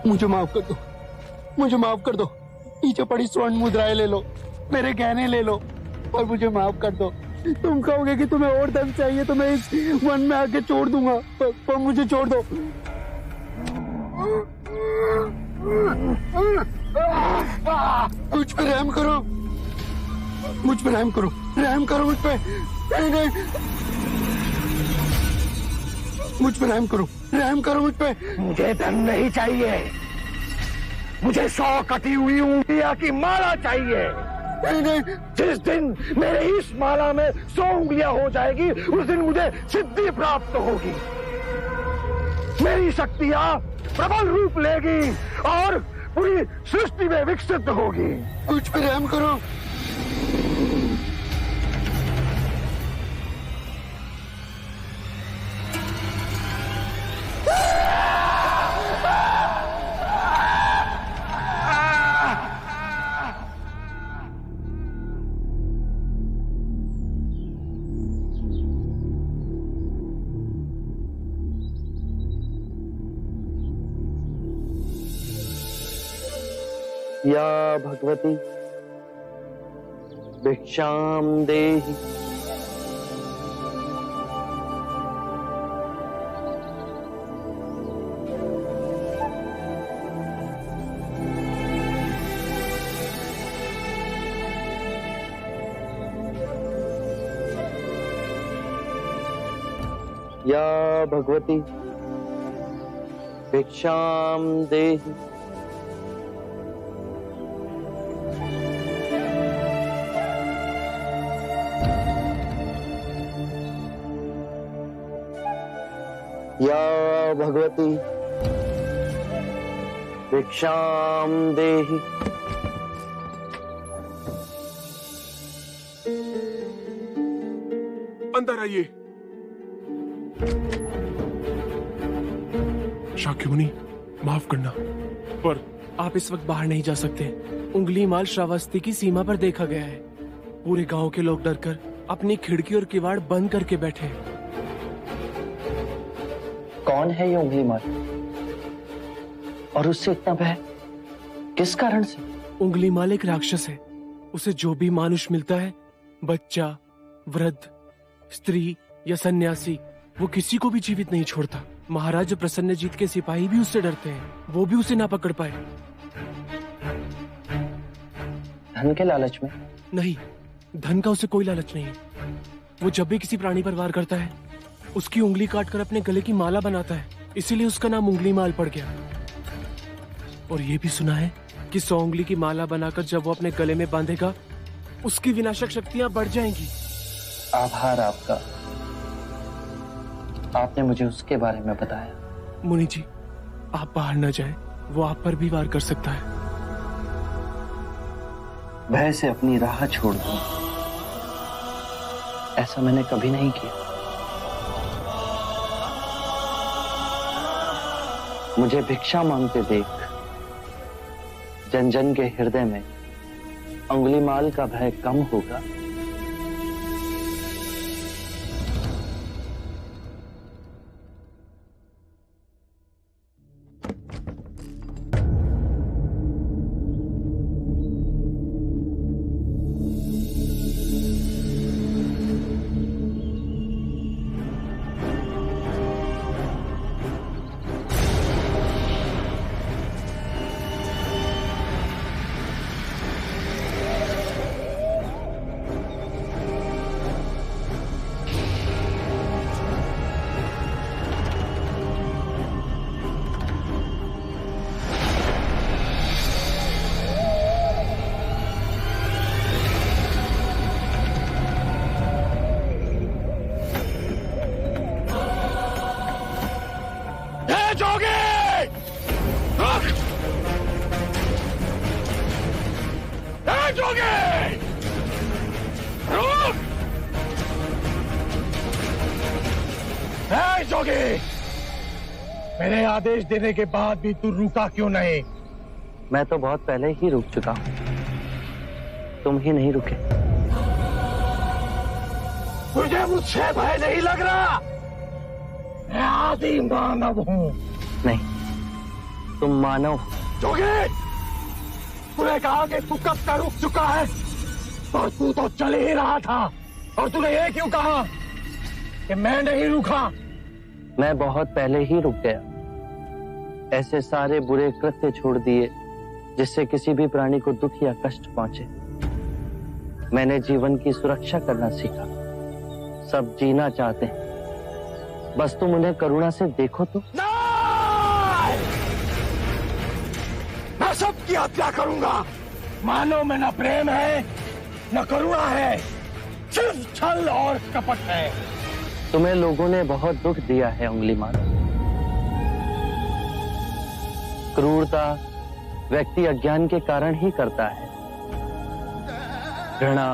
मुझे माफ कर दो, मुझे माफ कर दो। नीचे पड़ी स्वर्ण मुद्राएं ले लो, मेरे गहने ले लो और मुझे माफ कर दो। तुम कहोगे कि तुम्हें और धन चाहिए तो मैं इस वन में आके छोड़ दूंगा, पर मुझे छोड़ दो। मुझ पे रहम करो, मुझ पे रहम करो, रहम करो मुझ पे। मुझ पे रहम करो, रहम करो मुझ पे। मुझे धन नहीं चाहिए, मुझे 100 कटी हुई उंगलियां की माला चाहिए। जिस दिन मेरे इस माला में 100 उंगलियां हो जाएगी उस दिन मुझे सिद्धि प्राप्त होगी, मेरी शक्तियां प्रबल रूप लेगी और पूरी सृष्टि में विकसित होगी। मुझ पे रहम करो। या भगवती भिक्षाम देहि। या भगवती भिक्षाम देहि। या भगवती भिक्षाम देहि। अंदर आइए। शाक्योमुनि, माफ करना, पर आप इस वक्त बाहर नहीं जा सकते। उंगली माल श्रावस्ती की सीमा पर देखा गया है। पूरे गांव के लोग डरकर अपनी खिड़की और किवाड़ बंद करके बैठे हैं। कौन है ये उंगली माल और उससे इतना भय किस कारण से? उंगली माल एक राक्षस है। उसे जो भी मानुष मिलता है, बच्चा, वृद्ध, स्त्री या सन्यासी, वो किसी को भी जीवित नहीं छोड़ता। महाराज प्रसन्नजीत के सिपाही भी उससे डरते हैं, वो भी उसे ना पकड़ पाए। धन के लालच में? नहीं, धन का उसे कोई लालच नहीं है। वो जब भी किसी प्राणी पर वार करता है, उसकी उंगली काटकर अपने गले की माला बनाता है, इसीलिए उसका नाम उंगली माल पड़ गया। और ये भी सुना है कि 100 उंगली की माला बनाकर जब वो अपने गले में बांधेगा, उसकी विनाशक शक्तियां बढ़ जाएंगी। आभार आपका, आपने मुझे उसके बारे में बताया। मुनि जी, आप बाहर न जाएं, वो आप पर भी वार कर सकता है। भय से अपनी राह छोड़ दूं, ऐसा मैंने कभी नहीं किया। मुझे भिक्षा मांगते देख जन जन के हृदय में अंगुलीमाल का भय कम होगा। ए जोगी, मेरे आदेश देने के बाद भी तू रुका क्यों नहीं? मैं तो बहुत पहले ही रुक चुका हूं, तुम ही नहीं रुके। तुझे मुझसे भय नहीं लग रहा? मैं आदि मानव हूं। नहीं, तुम मानव हो। जोगी, तूने कहा कि तू कब का रुक चुका है, और तू तो चल ही रहा था, और तूने ये क्यों कहा कि मैं नहीं रुका? मैं बहुत पहले ही रुक गया। ऐसे सारे बुरे कृत्य छोड़ दिए जिससे किसी भी प्राणी को दुख या कष्ट पहुंचे। मैंने जीवन की सुरक्षा करना सीखा। सब जीना चाहते हैं, बस तुम उन्हें करुणा से देखो तो। नहीं! मैं सबकी हत्या करूंगा। मानो में न प्रेम है न करुणा है, सिर्फ छल और कपट है। तुम्हें लोगों ने बहुत दुख दिया है अंगुलीमाल। क्रूरता व्यक्ति अज्ञान के कारण ही करता है। घृणा,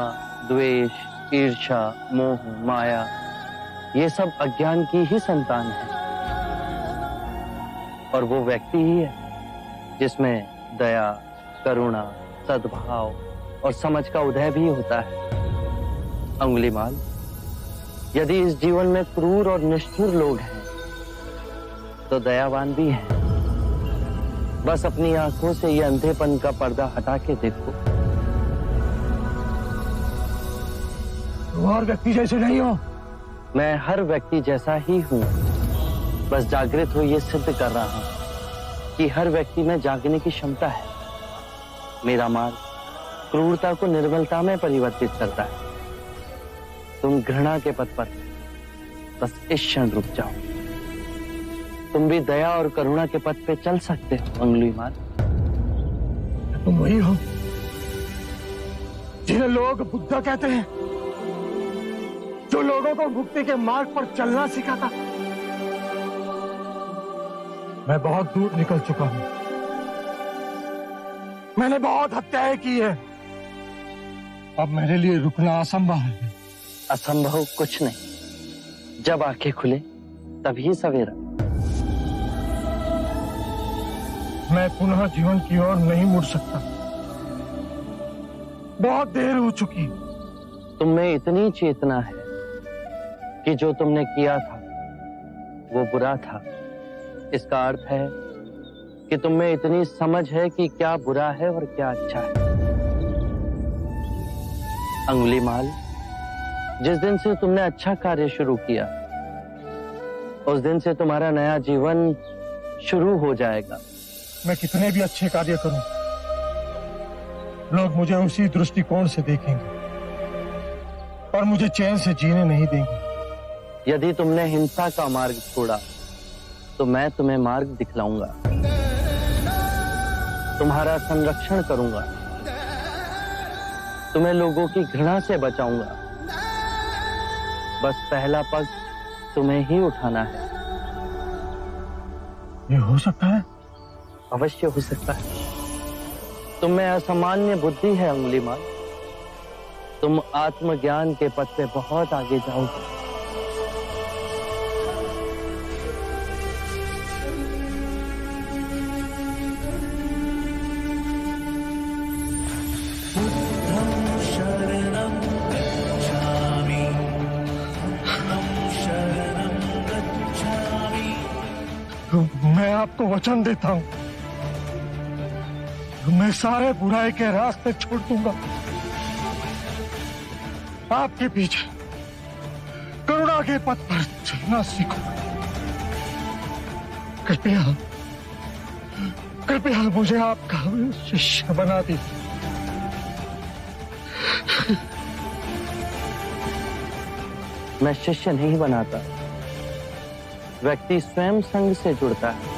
द्वेष, ईर्ष्या, मोह, माया, ये सब अज्ञान की ही संतान है। और वो व्यक्ति ही है जिसमें दया, करुणा, सद्भाव और समझ का उदय भी होता है। अंगुलीमाल, यदि इस जीवन में क्रूर और निष्ठुर लोग हैं, तो दयावान भी हैं। बस अपनी आंखों से ये अंधेपन का पर्दा हटा के देखो। तुम और व्यक्ति जैसे नहीं हो। मैं हर व्यक्ति जैसा ही हूं, बस जागृत हो ये सिद्ध कर रहा हूं कि हर व्यक्ति में जागने की क्षमता है। मेरा मार्ग क्रूरता को निर्मलता में परिवर्तित करता है। तुम घृणा के पथ पर बस इस क्षण रुक जाओ। तुम भी दया और करुणा के पथ पे चल सकते हो अंगुलीमाल। तुम वही हो जिन्हें लोग बुद्धा कहते हैं, जो लोगों को मुक्ति के मार्ग पर चलना सिखाता। मैं बहुत दूर निकल चुका हूं। मैंने बहुत हत्याएं की है। अब मेरे लिए रुकना असंभव है। असंभव कुछ नहीं। जब आंखें खुले तभी सवेरा। मैं पुनः जीवन की ओर नहीं मुड़ सकता। बहुत देर हो चुकी। तुम में इतनी चेतना है कि जो तुमने किया था वो बुरा था। इसका अर्थ है कि तुम में इतनी समझ है कि क्या बुरा है और क्या अच्छा है। अंगुलीमाल, जिस दिन से तुमने अच्छा कार्य शुरू किया, उस दिन से तुम्हारा नया जीवन शुरू हो जाएगा। मैं कितने भी अच्छे कार्य करूं, लोग मुझे उसी दृष्टिकोण से देखेंगे और मुझे चैन से जीने नहीं देंगे। यदि तुमने हिंसा का मार्ग छोड़ा, तो मैं तुम्हें मार्ग दिखलाऊंगा। तुम्हारा संरक्षण करूंगा। तुम्हें लोगों की घृणा से बचाऊंगा। बस पहला पग तुम्हें ही उठाना है। ये हो सकता है? अवश्य हो सकता है। तुम में असामान्य बुद्धि है अंगुलीमाल। तुम आत्मज्ञान के पथ पे बहुत आगे जाओगे। मैं आपको वचन देता हूं, मैं सारे बुराई के रास्ते छोड़ दूंगा। आपके पीछे करुणा के पथ पर चलना सीखूंगा। कृपया कृपया मुझे आपका शिष्य बना दीजिए। मैं शिष्य नहीं बनाता। व्यक्ति स्वयं संग से जुड़ता है।